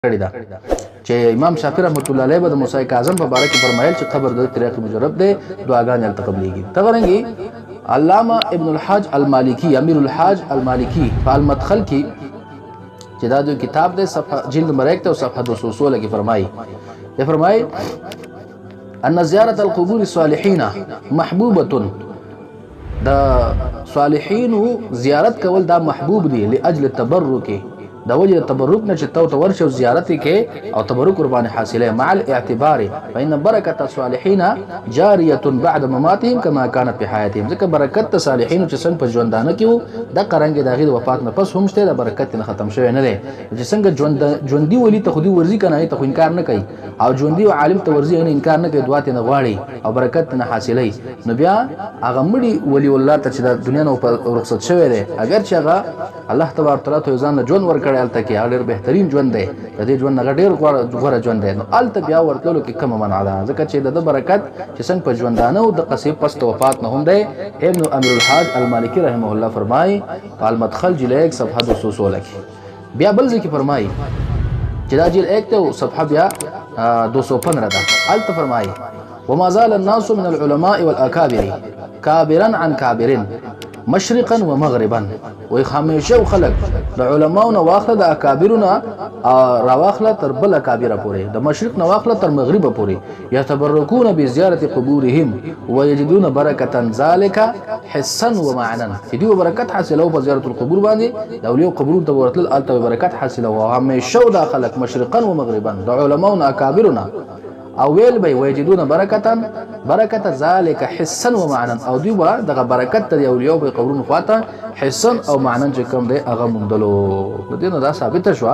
کړی دا چې امام شافعي رحمۃ اللہ علیہ د موسی کاظم په باره کې فرمایل چې قبر د طریق مجرب دی دعاګانې هلته قبلېږي. تغرنګي علامه ابن الحاج المالکی امیر الحاج المالکی په المدخل کې چې دا دوی کتاب دی صفحه جلد نمبر 1 او صفحه 216 کې فرمایي ان زیارت القبور الصالحین محبوبه دا صالحین زیارت کول دا محبوب دی لاجل التبرک دا وجه تبرک نه چې تو ورشو زیارت کې او تبرک قربان حاصله مع الاعتبار فإن بركة الصالحين جارية بعد مماتهم كما كانت في حياتهم ځکه برکت صالحین چې څنګه په ژوندانه کې دا قرانګ د غیر وفات نه پس هم شته دا برکت نه ختم شوی نه دی چې څنګه ژوندۍ ولی ته خودي ورزي کنه ته خو انکار نه کوي او ژوندۍ عالم ته ورزي نه انکار نه کوي دعا ته نه غواړي او برکت نه حاصلې نو بیا هغه مړي ولی الله ته چې د دنیا نو رخصت شوی دی اگر چې هغه الله تبارک تعالی ته ځان ژوند ورکړي الته کې هغه ډېر بهترین ژوند دی د دې ژوند هغه ډېر غوره ژوند دی نو الته بیا ورتلو کې کومه منع ده ځکه چې د برکت چې څنګه په ژوندانه او د قصيب پس وفات نه هم دی. ابن امیر الحاج المالکی رحمه الله فرمای په المدخل جلد 1 صفحه 216 کې بیا بل ځکه فرمای چې دا جلد 1 ته صفحه بیا 215 ده الته فرمای وما زال الناس من العلماء والاكابر كابرا عن كابر مشرقا ومغربا وي همیشه خلق د علماو نه واخله د اکابرونه راواخله تر بل اکابره پورې د مشرق نه واخله تر مغرب پورې يتبركون بزياره قبورهم ويجدون بركه ذلك حسا ومعنا چې دی برکت حاصله په زیارت القبور باندې د اولیاء قبور ته ورتل الته برکت حاصله او همیشه د خلق مشرقا ومغربا د علماو نه اکابرونه او ویل به ويجدون برکت ذلك حسا ومعنا او دوی به دغه برکت ته اولیاء په قبرونو خواته حسا او معنا چې کوم دی هغه مندلو د دې نه دا ثابت شو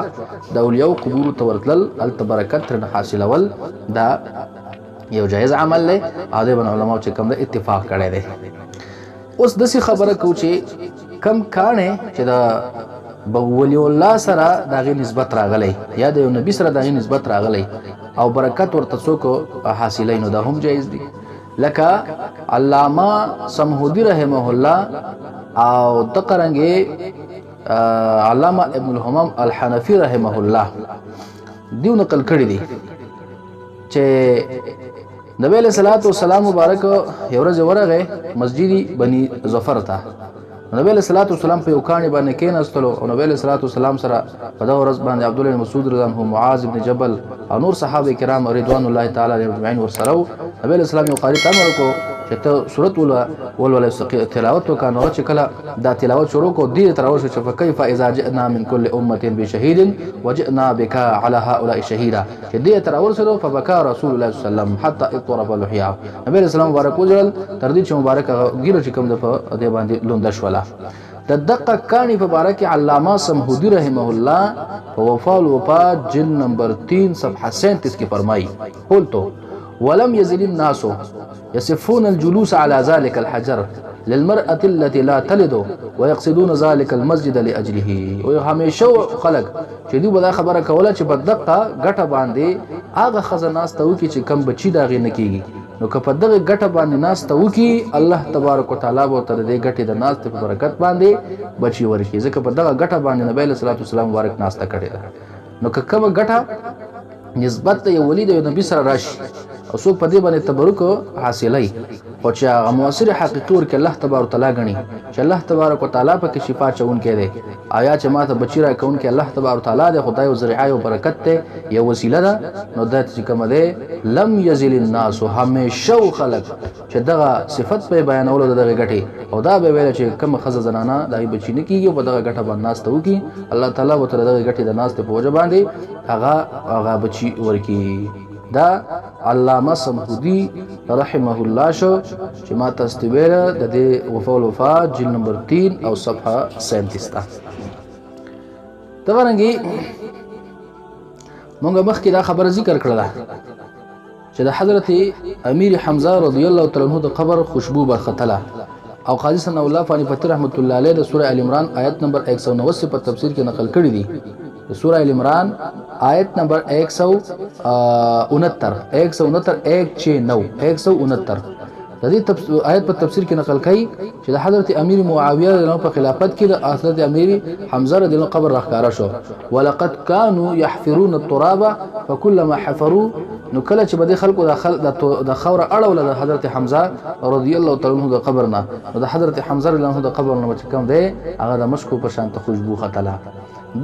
د اولیاء قبور ته ورتل الته برکت تر حاصلول دا یو جایز عمل دی او د علماء چې کوم دی اتفاق کړی دی. اوس دسی خبره کو چې کم کانه چې دا ولی الله سره دغه نسبت راغلی یا د نبی سره دغه نسبت راغلی او برکت ورته څوک حاصلای نو دا هم جایز دي لکه علامه سمهودی رحمه الله او تقرنګي علامه ابن الحمام الحنفی رحمه الله دیو نقل کړی دي چې نبی له صلوات و سلام مبارک یو ورځ ورغه مسجد بني ظفر ته نبی له صلوات و سلام په یو کاني باندې کېناستلو او نبی له صلوات و سلام سره په دا ورځ باندې عبد الله بن مسعود رضی الله عنه معاذ بن جبل او نور صحابه کرام رضوان الله تعالی علیهم اجمعین ورسره نبی له سلام یو قاری امر کو چې ته سورۃ ول تلاوت وکانو چې کله دا تلاوت شروع کو دې تراوش چې فكيف اذا جئنا من كل امه بشهيد وجئنا بك على هؤلاء شهيدا چې دې تراوش سره فبكى رسول الله صلی الله علیه وسلم حتى اضطرب لحیاه نبی له سلام مبارک وجل تر دې چې مبارک ګیره چې کوم د دې باندې لوند شولا د دقه کانی په باره کې علامه سمهودی رحمه الله په وفا الوفات جلد نمبر 3 صفحه 37 کې فرمایي قلت ولم يزل الناس يصفون الجلوس على ذلك الحجر للمرأة التي لا تلد ويقصدون ذلك المسجد لأجله وهمیشه خلق چې دوی بل خبره کوله چې په دقه ګټه باندې هغه خزاناس ته وکی چې کم بچی داغه نکېږي نو که په دغه ګټه باندې ناس ته وکی الله تبارک وتعالى به تر دې ګټې د ناس ته برکت باندې بچی ورکی ځکه په دغه ګټه باندې نبی صلی الله علیه وسلم مبارک ناس ته کړی نو که کومه ګټه نسبت یو ولید یو نبی سره راشي او څوک په دې باندې تبرک حاصلای او چې هغه موثر حقیقت ورکه الله تبارک تعالی غني چې الله تبارک وتعالى په کې شفا چون کې دی آیا چې ماته بچی را کون کې الله تبارک تعالی د خدای او ذریعہ او برکت ته یو وسیله ده نو د چې کوم ده لم یزل الناس همیشه خلق چې دغه صفت په بیانولو دغه غټي او دا به ویل چې کوم خزه زنانه دای بچی نه کیږي په دغه غټه باندې ناس ته وکي الله تعالی وتعالى دغه غټي د ناس ته پوجا باندې هغه بچی ورکی. دا علامه سمهودی رحمه الله شو چې ما تاسو ویل د دې وفا الوفات جلد نمبر 3 او صفحه 37 تا تغرنګي مونږ مخکې دا خبره ذکر کړله چې د حضرت امیر حمزه رضی الله تعالی عنہ د قبر خوشبو برختله او قاضی ثنا الله فانی فتح رحمت الله علیه د سوره ال عمران آیت نمبر 190 په تفسیر کې نقل کړی دی د سوره ال عمران آیت نمبر 169 169 د دې آیت په تفسیر کې نقل کړي چې د حضرت امیر معاویه رضی په خلافت کې د حضرت امیر حمزه رضی الله قبر راښکارا شو ولقد كانوا يحفرون التراب فكلما حفروا نو کله چې بده خلکو د خوره اړول د حضرت حمزه رضی الله تعالی عنہ د قبر نه د حضرت حمزه رضی الله عنه د قبر نه چې کوم دی هغه د مشکو په شان ته خوشبو خطلا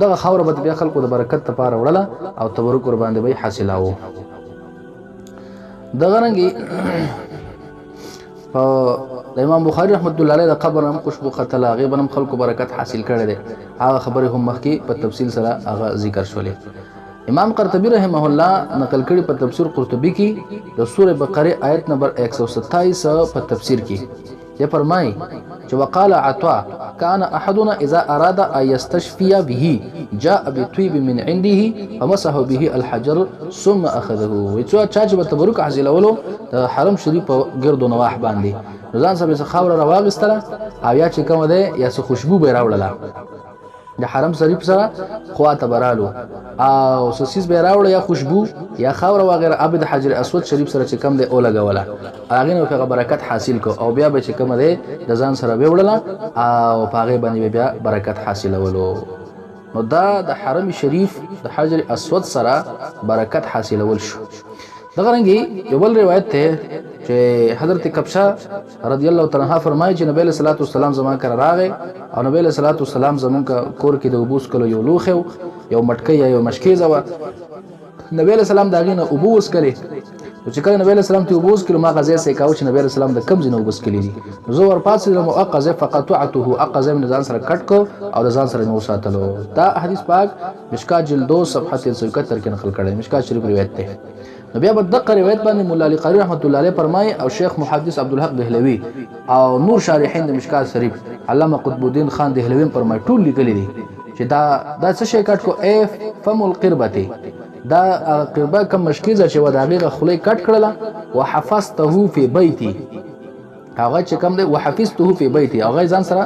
دغه خوره به بیا خلکو د برکت لپاره وړله او تبرک ور باندې به حاصلاو دغه رنګي د امام بخاری رحمت الله علیه د قبر هم خوشبو خطلا غیبا هم خلکو برکت حاصل کړي دي هغه خبره هم مخکې په تفصیل سره هغه ذکر شولې امام قرطبی رحمه الله نقل کړي په تفسیر قرطبی کې د سوره بقره آیت نمبر 127 په تفسیر کې یہ فرمائے جو وقال عطاء كان احدنا اذا اراد ان يستشفي به جاء بطيب من عنده فمسح به الحجر ثم اخذه وچا چا به تبرک حاصل ولو حرم شریف ګرد نواح باندې ځان سره خاور راوغستله او یا چې کوم ده یا خوشبو به راوړله د حرم شریف سره خواته برالو او سوسیس به راوړ یا خوشبو یا خاور وغیرہ ابد حجر اسود شریف سره چې کم دی او لګولا هغه نو هغه برکت حاصل کو او بیا به چې کم دی د ځان سره به وړله او پاغه باندې بیا برکت حاصلولو نو دا د حرم شریف د حجر اسود سره برکت حاصلول شو دغه رنګي یو بل روایت ته چې حضرت کبشا رضی الله تعالی عنها فرمایي چې نبی صلی الله علیه وسلم زمان کړه راغی او نبی صلی الله علیه وسلم زمون کور کې د وبوس کلو یو لوخو یو مټکی یا یو مشکی زوا نبی علیہ السلام داغه نه وبوس کړي چې کله نبی علیہ السلام ته وبوس کړي ما غزه سې کاو چې نبی علیہ السلام د کم ځنه وبوس کړي دي زه ور پاسې د مؤقزه فقطعته اقزه من ځان سره کټ کو او د ځان سره نو ساتلو دا حدیث پاک مشکات جلدو صفحه 371 کې نقل کړي مشکات شریف روایت ده نو بیا په دغه روایت باندې مولا علی قاری رحمت الله علیه فرمایي او شیخ محدث عبدالحق دهلوی او نور شارحین د مشکات شریف علامه قطب الدین خان دهلوی فرمایي ټول لیکلي دي چې دا څه شی کټ کو اف فم القربته دا قربه کم مشکیزه چې وداغه خلی کټ کړله وحفظته فی بیتی هغه چې کم دی وحفظته فی بیتی هغه ځان سره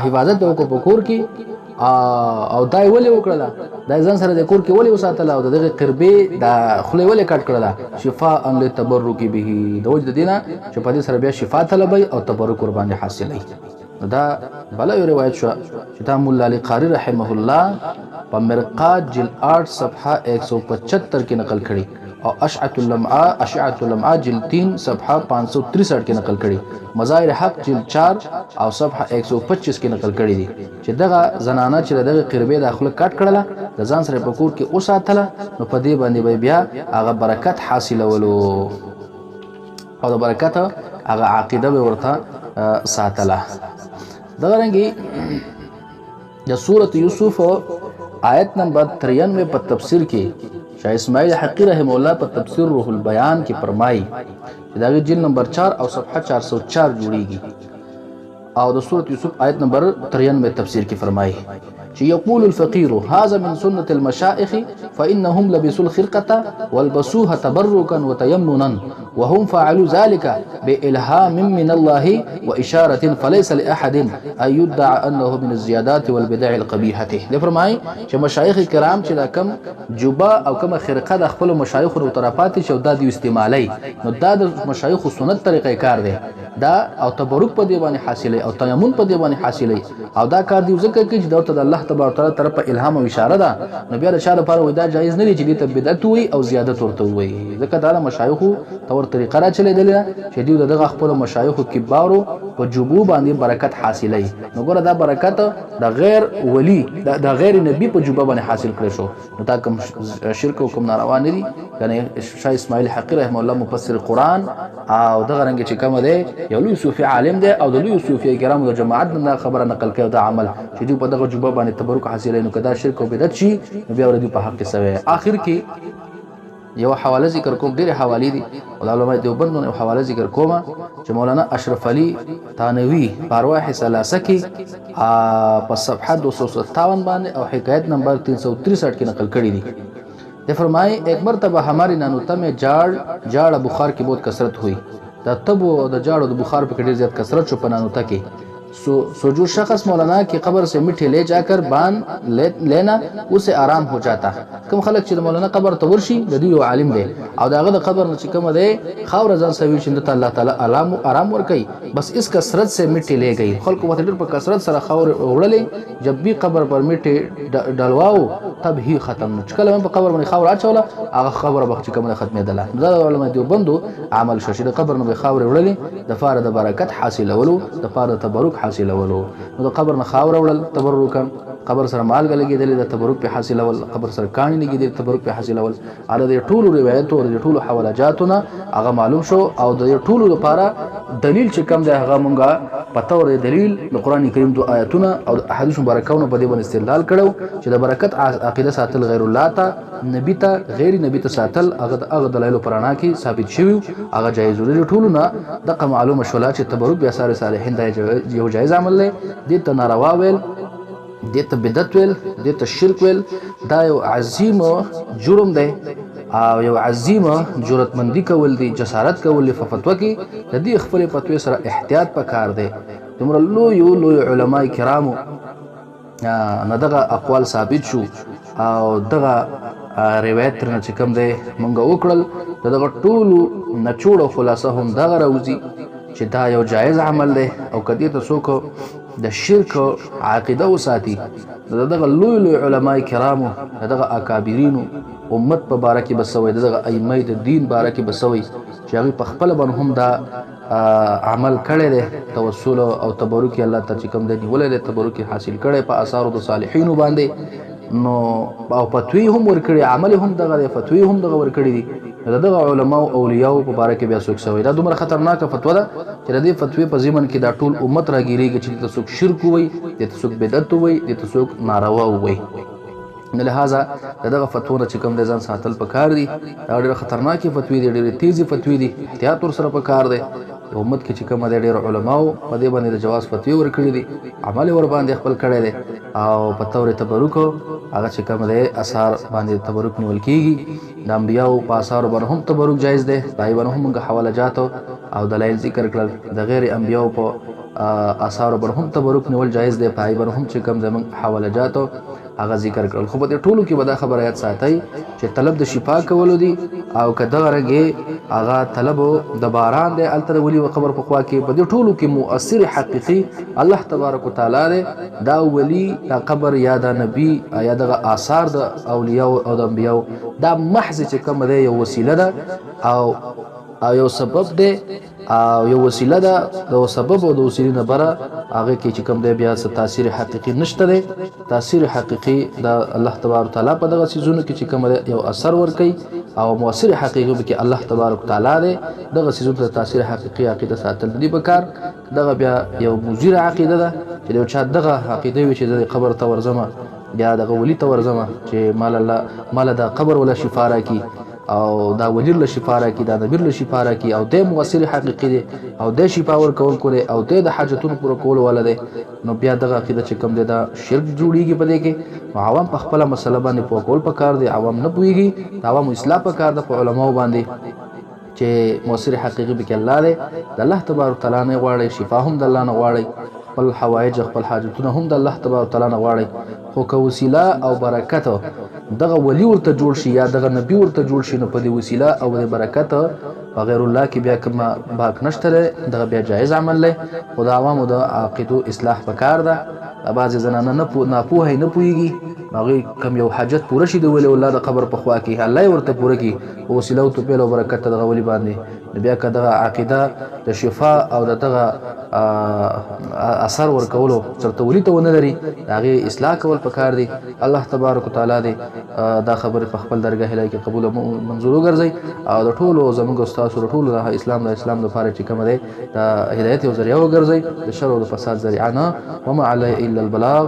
حفاظت وکړو په کور کې او دای ولې وکړه دای ځان سره د کور کې ولې وساتله او دغه قربه د خلی ولې کټ کړله شفاء ان للتبرک به د وجد دینه چې په دې سره بیا شفا طلبي او تبرک قرباني حاصلای دا بل یو روایت شو چې دا مولا علی قاری رحمه الله په مرقات جلد 8 صفحه 175 کې نقل کړي او اشعه اللمعاء جلد 3 صفحه 563 کې نقل کړي مظاهر حق جلد 4 او صفحه 125 کې نقل کړي دي چې دغه زنانه چې دغه قربه داخله کټ کړله د ځان سره په کور کې اوساتله نو په دې باندې بیا هغه برکت حاصلولو او د برکت هغه عقیده به ورته ساتله دغه رنګي د سورۃ یوسف آیت نمبر 93 په تفسیر کې شاه اسماعیل حقی رحم الله په تفسیر روح البیان کې فرمایي چې دا جلد نمبر 4 او صفحه 404 جوړیږي او د سورۃ یوسف آیت نمبر 93 تفسیر کې فرمایي چې یقول الفقير هذا من سنة المشائخ فإنهم لبسوا الخرقة والبسوها تبركا وتيمنا وهم فعلوا ذلك بإلهام من الله وإشارة فليس لأحد أن يدعى أنه من الزيادات والبدع القبيحة ده فرمای چې مشایخ کرام چې دا کم جوبا او کم خرقه د خپل مشایخ او طرفات شو د استعمالي نو دا د مشایخ سنت طریقې کار دی دا او تبرک په دی باندې حاصله او تیمم په دی باندې حاصله او دا کار دی ځکه چې د الله تبارک تعالی طرف الهام او اشاره ده نو بیا د شاده لپاره ودا جایز نه دی چې د بدعت وي او زیادت ورته وي ځکه دا مشایخ تور طریقه را چلے دل چې دی دغه خپل مشایخ کبارو په جوبو باندې برکت حاصلای نو ګوره دا برکت د غیر ولی د غیر نبی په جوبه باندې حاصل کړی شو نو تا کوم شرک او کوم ناروا نه دي یعنی شاه اسماعیل حقی رحم الله مفسر قران او دغه رنګ چې کوم دی یو لوی صوفي عالم دی او د لوی صوفي کرامو د جماعت نه خبره نقل کوي دا عمل چې دی په دغه جوبه باندې تبرک حاصلای نو کدا شرک او بدعت شي نو بیا ورته په حق سوي اخر کې یو حواله ذکر کوم ډېر حواله دي علماء دیوبند نو حواله ذکر کوم چې مولانا اشرف علي تانوي پرواح ثلاثه کې په صفحه 257 باندې او حکایت نمبر 363 کې نقل کړی دي ده فرمائے ایک مرتبہ ہماری نانوتا میں جاڑ بخار کی بہت کثرت ہوئی دا تب و دا جاڑ و دا بخار پہ ډیر زیات کثرت شو په نانوتا کې सो जो शख्स मौलाना की कब्र से मिट्टी ले जाकर बांध लेना उसे आराम हो जाता। कम खलक چې मौलाना कब्र ته ورشي د دې عالم دی او داغه د قبر نه چې کوم دی خاور ځان سوي چې الله تعالی आराम ور کوي बस इस कसरत से मिट्टी ले गई। خلق وته ډېر په کثرت سره خاور وړلې जब भी قبر पर मिट्टी ډلواو तब ही ختم نو کله په قبر باندې خاور اچوله هغه خبره به چې کومه ختمه ده دا علماء دیوبندو عمل شو چې د قبر نه به خاور وړلې د فار د برکت حاصلولو د فار د تبرک حاصلولو نو د قبر نه خاور وړل تبرک قبر سره مال لګیدل د تبرک په حاصلول قبر سره کانی لګیدل تبرک په حاصلول اره د ټولو روایتو او د ټولو حوالجاتونه هغه معلوم شو او د ټولو لپاره دلیل چې کوم دی هغه مونږه پته ور دلیل د قران کریم دو آیاتونه او احادیث مبارکونه په دې باندې استدلال کړو چې د برکت عقیده ساتل غیر الله ته نبی ته غیر نبی ته ساتل هغه دلایل پرانا کې ثابت شوی هغه جایز لري ټولو نه د معلومه شولا چې تبرک بیا ساره صالحین دا یو جایز عمل دی د ناروا ویل دته بدعت ویل دته شرک ویل دا یو عظیم جرم دی او یو عظیمه جرأتمندی کول دي جسارت کول په فتوا کې د دې خپل فتوی سره احتیاط پکار دی تمر لوی علماء کرامو نه دغه اقوال ثابت شو او دغه روایت ترنه چې کوم دی مونږ وکړل دغه ټولو نچوړو خلاصه هم دغه راوځي چې دا یو جایز عمل دی او کدی ته څوک د شرک عقیده وساتي دغه لوی علماء کرامو دغه اکابرینو امت په باره کې بسوي دغه ائمه د دین باره کې بسوي چې هغه په خپل باندې هم دا عمل کړي دي توسل او تبرک الله ته چې کوم دی ولې تبرک حاصل کړي په آثار د صالحین باندې نو او فتوی هم ورکړي عمل هم دغه فتوی هم دغه ورکړي دي دغه علماء او اولیاء په باره کې بیا څوک سوي دا دومره خطرناک فتوا ده چې د دې فتوی په ضمن کې دا ټول امت راګیریږي چې د څوک شرک وي د څوک بدعت وي د څوک ناروا وي لہذا دغه فتوا چې کوم د ځان ساتل پکار دي دا ډېر خطرناکي فتوی دي ډېر تیزی فتوی دي احتیاط ور سره پکار دي امت کې چې کوم د ډېر علماء په دې باندې د جواز فتوی ورکړي دي عمل ور باندې خپل کړي دي او په تور تبرک هغه چې کوم د اثار باندې تبرک نیول کیږي د انبیاء په اثار باندې هم تبرک جایز دی دای باندې هم حواله جات او دلایل ذکر کړل د غیر انبیاء په اثار باندې هم تبرک نیول جایز دی پای باندې هم چې کوم زمون حواله جات هغه ذکر کړل خو په دې ټولو کې به دا خبره یاد ساتي چې طلب د شفا کولو دي او کده رګي هغه طلب د باران دی الته ولي قبر په خوا کې په دې ټولو کې مؤثر حقيقي الله تبارک وتعالى دا ولي دا قبر یا د نبی یا د آثار د اولیاء او د انبیاء دا محض چې کوم دی یو وسیله ده او یو سبب دی او یو وسیله ده د سبب او د وسیلې نه بره هغه کې چې کوم دی بیا څه تاثیر حقيقي نشته دی تاثیر حقيقي د الله تبارک تعالی په دغه سيزونو کې چې کوم یو اثر ور کوي او مؤثر حقيقي به کې الله تبارک تعالی دی دغه سيزونو ته تاثیر حقيقي عقیده ساتل دی بکار دغه بیا یو مزیر عقیده ده چې یو چا دغه عقیده وي چې د قبر ته ورزمه یا دغه ولی ته ورزمه چې مال د قبر ولا شفا راکي او دا وجر له شفا راکي دا نبیر له شفا راکي او د مؤثر حقيقي دی او د شفا ور کول کوي او د حاجتونو پر کول ولده نو بیا دغه عقیده چې کوم دی دا شرک جوړیږي په دې کې عوام په خپل مسله باندې په کول پکار دي عوام نه پويږي عوام اصلاح پکار د علماء باندې چې مؤثر حقيقي به کې الله دی د الله تبارک تعالی نه غواړي شفا هم د الله نه غواړي خپل حوائج خپل حاجتونه هم د الله تبارک تعالی نه غواړي خو که وسیله او برکت دغه ولی ورته جوړ شي یا دغه نبی ورته جوړ شي نو په دې وسیله او د برکت غیر الله کې بیا کوم باک نشته دغه بیا جایز عمل له خدای عوامو د عقیدو اصلاح وکړ ده بعض زنانه نه پوهه نه پويږي هغه کم یو حاجت پوره شي د ولی الله د قبر په خوا کې الله ورته پوره کی وسیله او په له برکت دغه ولی باندې بیا کدغه عقیده د شفا او دغه اثر ور کولو چرته ولی ته ونه لري هغه اصلاح کول پکار دي الله تبارک وتعالى دې دا خبره په خپل درگاه هلای کې قبول منظور وګرځي او د ټولو زموږ استاد ټولو د اسلام لپاره چې کوم دی د هدایت او ذریعہ وګرځي د شر او فساد ذریعہ نه وما علی الا البلاغ.